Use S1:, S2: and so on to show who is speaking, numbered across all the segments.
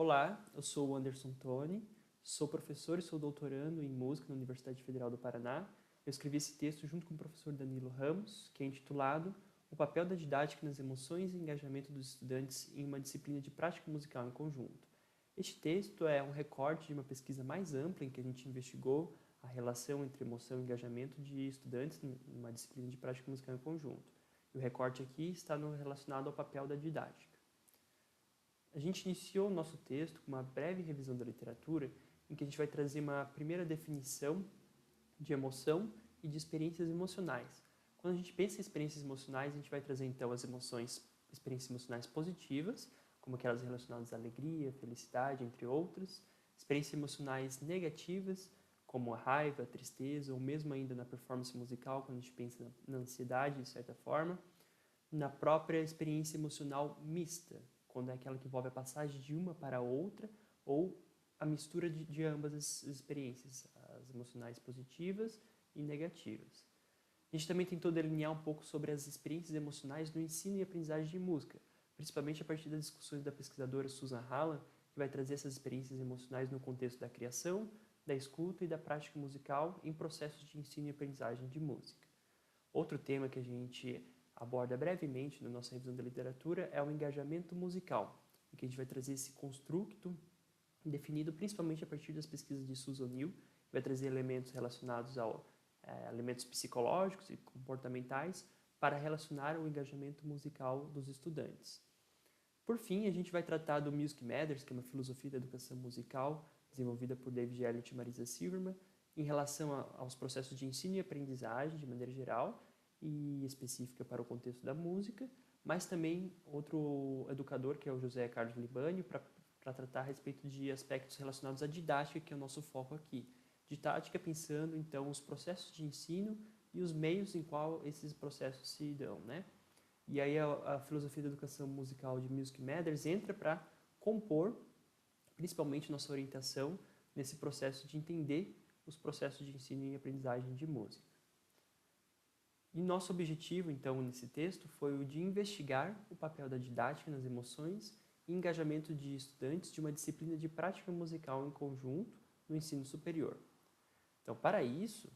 S1: Olá, eu sou o Anderson Toni, sou professor e sou doutorando em música na Universidade Federal do Paraná. Eu escrevi esse texto junto com o professor Danilo Ramos, que é intitulado O papel da didática nas emoções e engajamento dos estudantes em uma disciplina de prática musical em conjunto. Este texto é um recorte de uma pesquisa mais ampla em que a gente investigou a relação entre emoção e engajamento de estudantes numa disciplina de prática musical em conjunto. E o recorte aqui está relacionado ao papel da didática. A gente iniciou o nosso texto com uma breve revisão da literatura, em que a gente vai trazer uma primeira definição de emoção e de experiências emocionais. Quando a gente pensa em experiências emocionais, a gente vai trazer então as experiências emocionais positivas, como aquelas relacionadas à alegria, felicidade, entre outras, experiências emocionais negativas, como a raiva, a tristeza, ou mesmo ainda na performance musical, quando a gente pensa na ansiedade, de certa forma, na própria experiência emocional mista, quando é aquela que envolve a passagem de uma para a outra, ou a mistura de ambas as experiências, as emocionais positivas e negativas. A gente também tentou delinear um pouco sobre as experiências emocionais no ensino e aprendizagem de música, principalmente a partir das discussões da pesquisadora Susan Hallam, que vai trazer essas experiências emocionais no contexto da criação, da escuta e da prática musical em processos de ensino e aprendizagem de música. Outro tema que a gente aborda brevemente na nossa revisão da literatura é o engajamento musical, em que a gente vai trazer esse construto definido principalmente a partir das pesquisas de Susan Neal, que vai trazer elementos relacionados a elementos psicológicos e comportamentais para relacionar o engajamento musical dos estudantes. Por fim, a gente vai tratar do Music Matters, que é uma filosofia da educação musical desenvolvida por David Elliott e Marisa Silverman, em relação aos processos de ensino e aprendizagem de maneira geral e específica para o contexto da música, mas também outro educador, que é o José Carlos Libânio, para tratar a respeito de aspectos relacionados à didática, que é o nosso foco aqui. Didática pensando, então, os processos de ensino e os meios em qual esses processos se dão, né? E aí a filosofia da educação musical de Music Matters entra para compor, principalmente, nossa orientação nesse processo de entender os processos de ensino e aprendizagem de música. E nosso objetivo, então, nesse texto foi o de investigar o papel da didática nas emoções e engajamento de estudantes de uma disciplina de prática musical em conjunto no ensino superior. Então, para isso,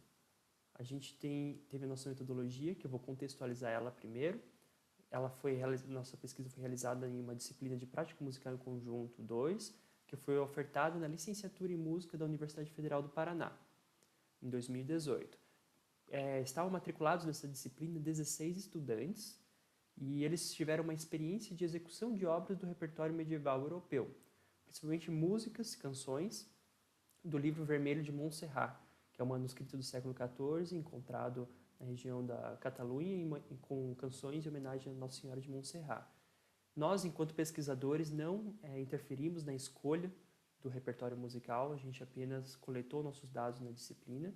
S1: a gente teve a nossa metodologia, que eu vou contextualizar ela primeiro. Nossa pesquisa foi realizada em uma disciplina de prática musical em conjunto 2, que foi ofertada na licenciatura em música da Universidade Federal do Paraná, em 2018. Estavam matriculados nessa disciplina 16 estudantes e eles tiveram uma experiência de execução de obras do repertório medieval europeu, principalmente músicas, canções do livro vermelho de Montserrat, que é um manuscrito do século XIV, encontrado na região da Catalunha, com canções em homenagem a Nossa Senhora de Montserrat. Nós, enquanto pesquisadores, não interferimos na escolha do repertório musical, a gente apenas coletou nossos dados na disciplina.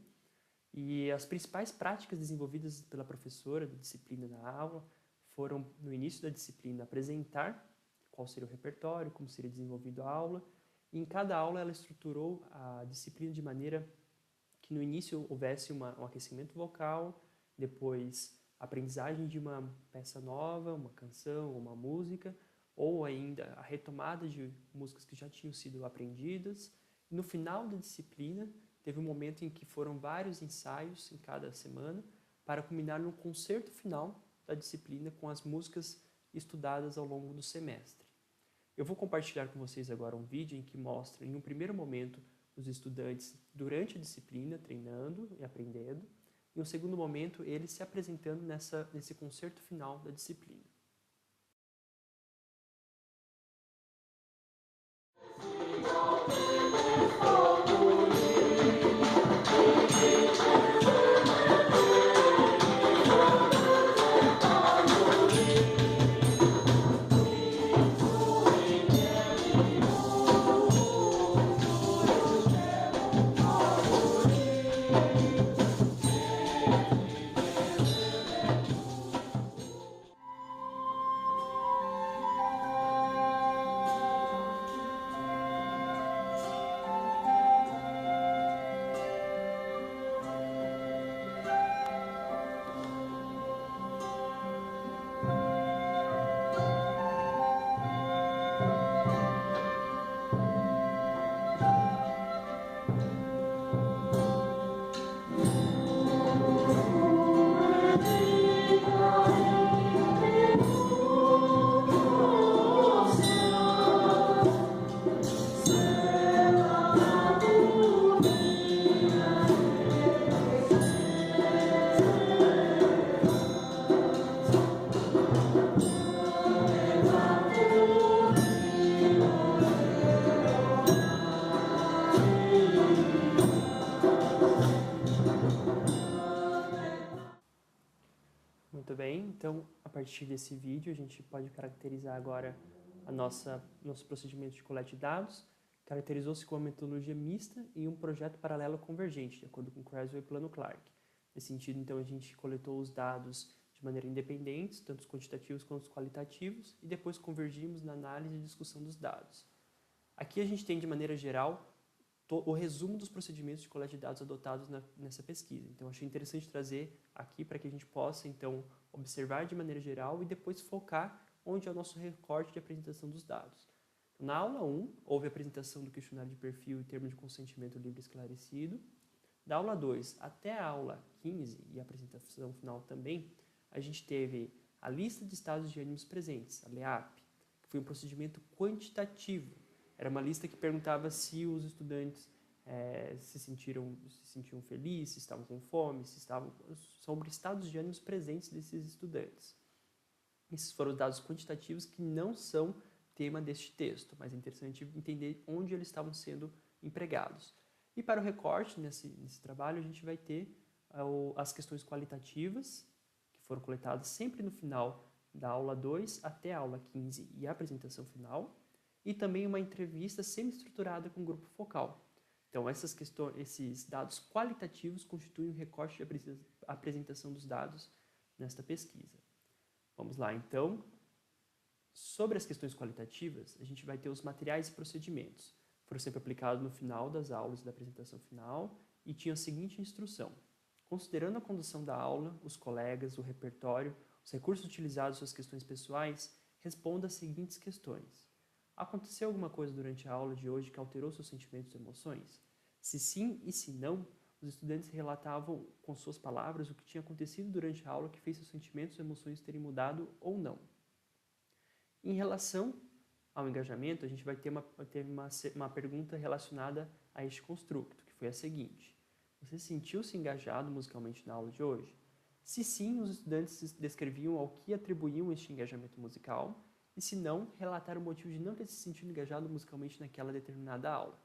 S1: E as principais práticas desenvolvidas pela professora da disciplina na aula foram, no início da disciplina, apresentar qual seria o repertório, como seria desenvolvido a aula. E em cada aula ela estruturou a disciplina de maneira que no início houvesse um aquecimento vocal, depois a aprendizagem de uma peça nova, uma canção, uma música, ou ainda a retomada de músicas que já tinham sido aprendidas. E no final da disciplina, teve um momento em que foram vários ensaios em cada semana para culminar no concerto final da disciplina com as músicas estudadas ao longo do semestre. Eu vou compartilhar com vocês agora um vídeo em que mostra, em um primeiro momento, os estudantes durante a disciplina, treinando e aprendendo, e um segundo momento, eles se apresentando nesse concerto final da disciplina. partir desse vídeo, a gente pode caracterizar agora nosso procedimento de coleta de dados. Caracterizou-se com uma metodologia mista e um projeto paralelo convergente, de acordo com Creswell e Plano Clark. Nesse sentido, então, a gente coletou os dados de maneira independente, tanto os quantitativos quanto os qualitativos, e depois convergimos na análise e discussão dos dados. Aqui a gente tem, de maneira geral, o resumo dos procedimentos de coleta de dados adotados nessa pesquisa. Então, achei interessante trazer aqui para que a gente possa, então, observar de maneira geral e depois focar onde é o nosso recorte de apresentação dos dados. Na aula 1, houve a apresentação do questionário de perfil e termo de consentimento livre esclarecido. Da aula 2 até a aula 15, e a apresentação final também, a gente teve a lista de estados de ânimos presentes, a LEAP, que foi um procedimento quantitativo. Era uma lista que perguntava se os estudantes se sentiam felizes, se estavam com fome, sobre estados de ânimos presentes desses estudantes. Esses foram os dados quantitativos que não são tema deste texto, mas é interessante entender onde eles estavam sendo empregados. E para o recorte, nesse trabalho, a gente vai ter as questões qualitativas, que foram coletadas sempre no final da aula 2 até a aula 15 e a apresentação final, e também uma entrevista semi-estruturada com o grupo focal. Então, esses dados qualitativos constituem um recorte de apresentação dos dados nesta pesquisa. Vamos lá, então. Sobre as questões qualitativas, a gente vai ter os materiais e procedimentos. Foram sempre aplicados no final das aulas da apresentação final e tinham a seguinte instrução. Considerando a condução da aula, os colegas, o repertório, os recursos utilizados e suas questões pessoais, responda as seguintes questões. Aconteceu alguma coisa durante a aula de hoje que alterou seus sentimentos e emoções? Se sim e se não, os estudantes relatavam com suas palavras o que tinha acontecido durante a aula que fez seus sentimentos e emoções terem mudado ou não. Em relação ao engajamento, a gente vai ter uma pergunta relacionada a este construto, que foi a seguinte. Você sentiu-se engajado musicalmente na aula de hoje? Se sim, os estudantes descreviam ao que atribuíam este engajamento musical, e se não, relataram o motivo de não ter se sentido engajado musicalmente naquela determinada aula.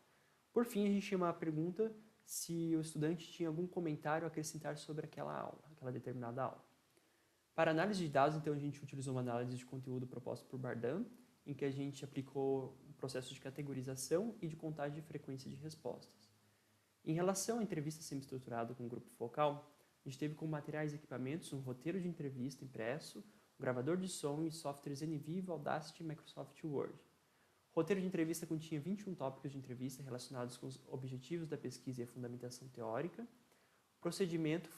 S1: Por fim, a gente tinha uma pergunta se o estudante tinha algum comentário a acrescentar sobre aquela aula, aquela determinada aula. Para análise de dados, então, a gente utilizou uma análise de conteúdo proposta por Bardan, em que a gente aplicou um processo de categorização e de contagem de frequência de respostas. Em relação à entrevista semi-estruturada com o grupo focal, a gente teve como materiais e equipamentos um roteiro de entrevista impresso, um gravador de som e softwares NVivo, Audacity e Microsoft Word. O roteiro de entrevista continha 21 tópicos de entrevista relacionados com os objetivos da pesquisa e a fundamentação teórica. O procedimento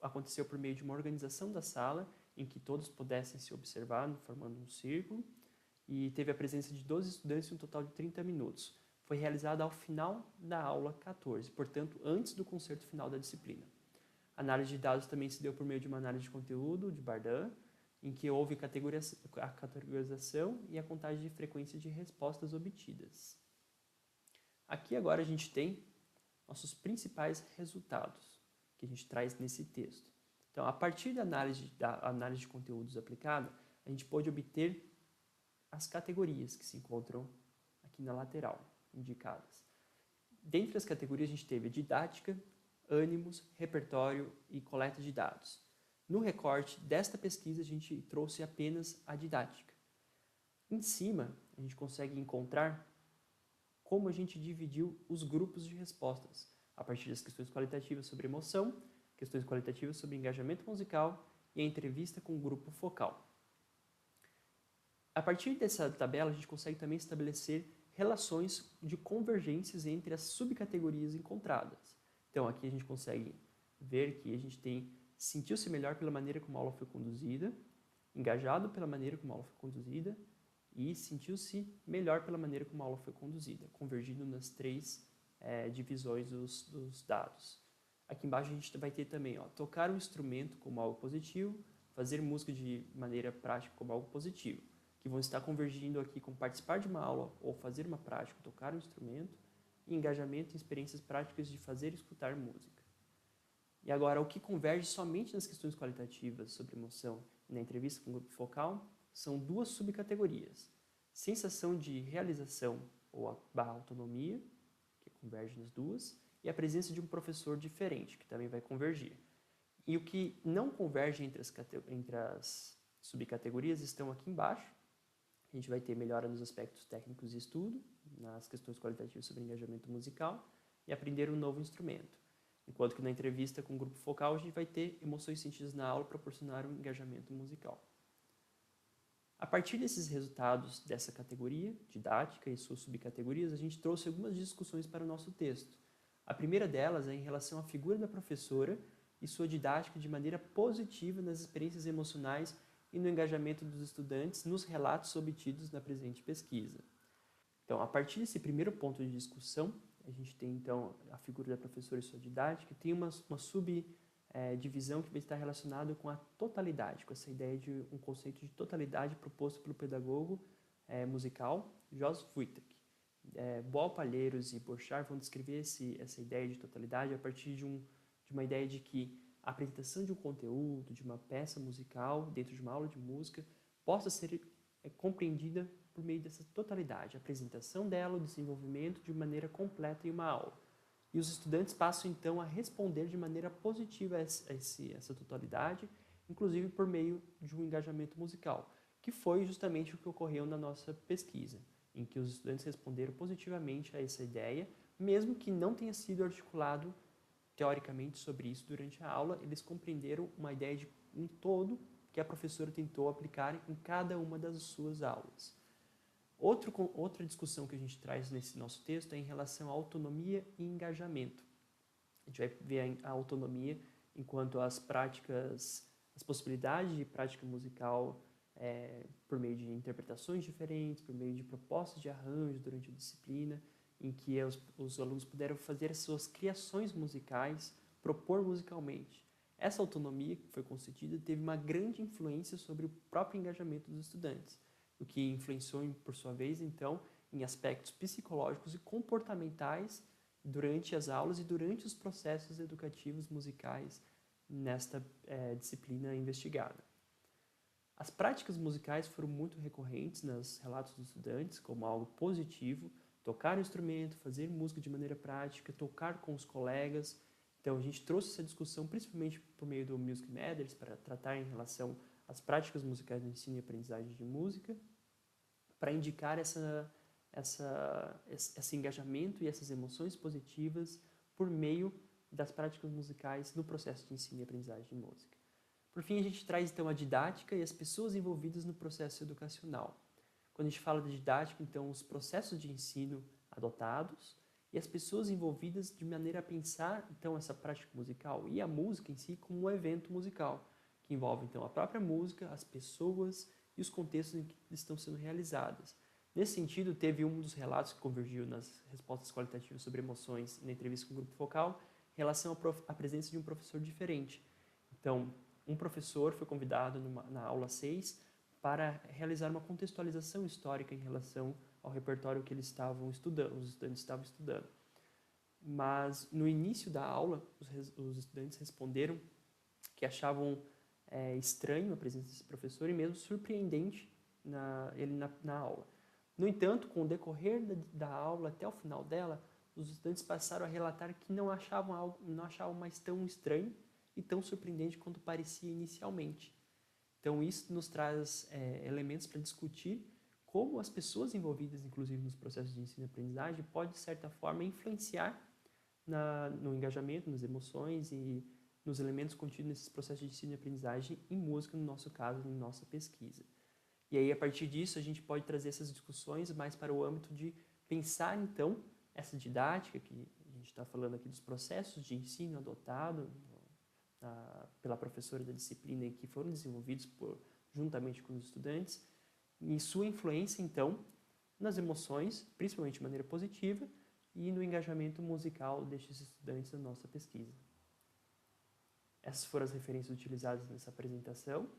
S1: aconteceu por meio de uma organização da sala, em que todos pudessem se observar, formando um círculo, e teve a presença de 12 estudantes em um total de 30 minutos. Foi realizada ao final da aula 14, portanto, antes do concerto final da disciplina. A análise de dados também se deu por meio de uma análise de conteúdo de Bardan, em que houve a categorização e a contagem de frequência de respostas obtidas. Aqui agora a gente tem nossos principais resultados que a gente traz nesse texto. Então, a partir da análise de conteúdos aplicada, a gente pode obter as categorias que se encontram aqui na lateral, indicadas. Dentre as categorias, a gente teve didática, ânimos, repertório e coleta de dados. No recorte desta pesquisa, a gente trouxe apenas a didática. Em cima, a gente consegue encontrar como a gente dividiu os grupos de respostas, a partir das questões qualitativas sobre emoção, questões qualitativas sobre engajamento musical e a entrevista com o grupo focal. A partir dessa tabela, a gente consegue também estabelecer relações de convergências entre as subcategorias encontradas. Então, aqui a gente consegue ver que a gente sentiu-se melhor pela maneira como a aula foi conduzida, engajado pela maneira como a aula foi conduzida e sentiu-se melhor pela maneira como a aula foi conduzida, convergindo nas três divisões dos dados. Aqui embaixo a gente vai ter também, tocar um instrumento como algo positivo, fazer música de maneira prática como algo positivo, que vão estar convergindo aqui com participar de uma aula ou fazer uma prática, tocar um instrumento, e engajamento em experiências práticas de fazer e escutar música. E agora, o que converge somente nas questões qualitativas sobre emoção e na entrevista com o grupo focal são duas subcategorias: sensação de realização ou autonomia, que converge nas duas, e a presença de um professor diferente, que também vai convergir. E o que não converge entre as subcategorias estão aqui embaixo. A gente vai ter melhora nos aspectos técnicos de estudo, nas questões qualitativas sobre engajamento musical e aprender um novo instrumento. Enquanto que na entrevista com o grupo focal a gente vai ter emoções sentidas na aula proporcionar um engajamento musical. A partir desses resultados dessa categoria, didática e suas subcategorias, a gente trouxe algumas discussões para o nosso texto. A primeira delas é em relação à figura da professora e sua didática de maneira positiva nas experiências emocionais e no engajamento dos estudantes nos relatos obtidos na presente pesquisa. Então, a partir desse primeiro ponto de discussão, a gente tem então a figura da professora e sua didática, e tem uma subdivisão que vai estar relacionada com a totalidade, com essa ideia de um conceito de totalidade proposto pelo pedagogo musical Joseph Wittek. Boal, Palheiros e Borchardt vão descrever essa ideia de totalidade a partir de uma ideia de que a apresentação de um conteúdo, de uma peça musical, dentro de uma aula de música, possa ser compreendida por meio dessa totalidade, a apresentação dela, o desenvolvimento de maneira completa em uma aula. E os estudantes passam então a responder de maneira positiva a essa totalidade, inclusive por meio de um engajamento musical, que foi justamente o que ocorreu na nossa pesquisa, em que os estudantes responderam positivamente a essa ideia, mesmo que não tenha sido articulado teoricamente sobre isso durante a aula, eles compreenderam uma ideia de um todo que a professora tentou aplicar em cada uma das suas aulas. Outra discussão que a gente traz nesse nosso texto é em relação à autonomia e engajamento. A gente vai ver a autonomia enquanto as possibilidades de prática musical por meio de interpretações diferentes, por meio de propostas de arranjo durante a disciplina, em que os alunos puderam fazer as suas criações musicais, propor musicalmente. Essa autonomia que foi concedida teve uma grande influência sobre o próprio engajamento dos estudantes, o que influenciou, por sua vez, então, em aspectos psicológicos e comportamentais durante as aulas e durante os processos educativos musicais nesta disciplina investigada. As práticas musicais foram muito recorrentes nos relatos dos estudantes como algo positivo, tocar o instrumento, fazer música de maneira prática, tocar com os colegas. Então a gente trouxe essa discussão principalmente por meio do Music Matters para tratar em relação às práticas musicais no ensino e aprendizagem de música, para indicar esse engajamento e essas emoções positivas por meio das práticas musicais no processo de ensino e aprendizagem de música. Por fim, a gente traz então a didática e as pessoas envolvidas no processo educacional. Quando a gente fala de didática, então, os processos de ensino adotados e as pessoas envolvidas de maneira a pensar, então, essa prática musical e a música em si como um evento musical, que envolve, então, a própria música, as pessoas e os contextos em que estão sendo realizadas. Nesse sentido, teve um dos relatos que convergiu nas respostas qualitativas sobre emoções na entrevista com o grupo focal em relação à presença de um professor diferente. Então, um professor foi convidado na aula 6 para realizar uma contextualização histórica em relação ao repertório que eles estavam estudando, os estudantes estavam estudando. Mas no início da aula, os estudantes responderam que achavam estranho a presença desse professor e mesmo surpreendente ele na aula. No entanto, com o decorrer da aula até o final dela, os estudantes passaram a relatar que não achavam mais tão estranho e tão surpreendente quanto parecia inicialmente. Então, isso nos traz elementos para discutir como as pessoas envolvidas, inclusive nos processos de ensino e aprendizagem, podem, de certa forma, influenciar no engajamento, nas emoções e nos elementos contidos nesses processos de ensino e aprendizagem em música, no nosso caso, em nossa pesquisa. E aí, a partir disso, a gente pode trazer essas discussões mais para o âmbito de pensar, então, essa didática, que a gente está falando aqui dos processos de ensino adotado pela professora da disciplina e que foram desenvolvidos juntamente com os estudantes, e sua influência, então, nas emoções, principalmente de maneira positiva, e no engajamento musical destes estudantes na nossa pesquisa. Essas foram as referências utilizadas nessa apresentação.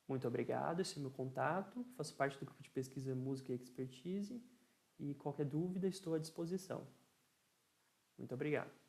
S1: Muito obrigado, esse é o meu contato, faço parte do grupo de pesquisa Música e Expertise, e qualquer dúvida estou à disposição. Muito obrigado.